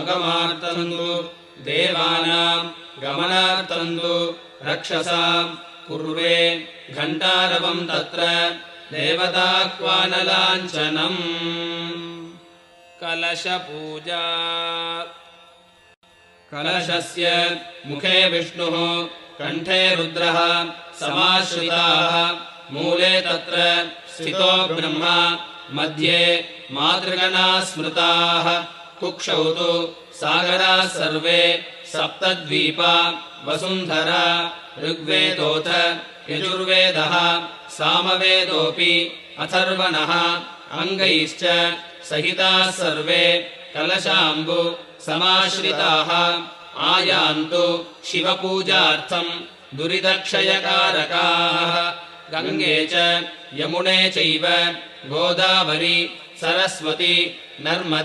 आगमार्थन्तु देवानां गमनार्थन्तु रक्षसां कुर्वे घण्टारवं तत्र देवताह्वानलाञ्छनम् कलशपूजा कलशस्य मुखे विष्णुः कण्ठे रुद्रः समाश्रिताः मूले तत्र स्थितो ब्रह्मा मध्ये मातृगणाः स्मृताः कुक्षौ तु सागराः सर्वे सप्तद्वीपा वसुन्धरा ऋग्वेदोऽथ यजुर्वेदः सामवेदोऽपि अथर्वणः अङ्गैश्च सहिताः सर्वे कलशाम्बु समाश्रिताः आयान्तु शिवपूजार्थम् दुरितक्षयकारकाः गङ्गे च यमुने चैव गोदावरी सरस्वती नर्मदे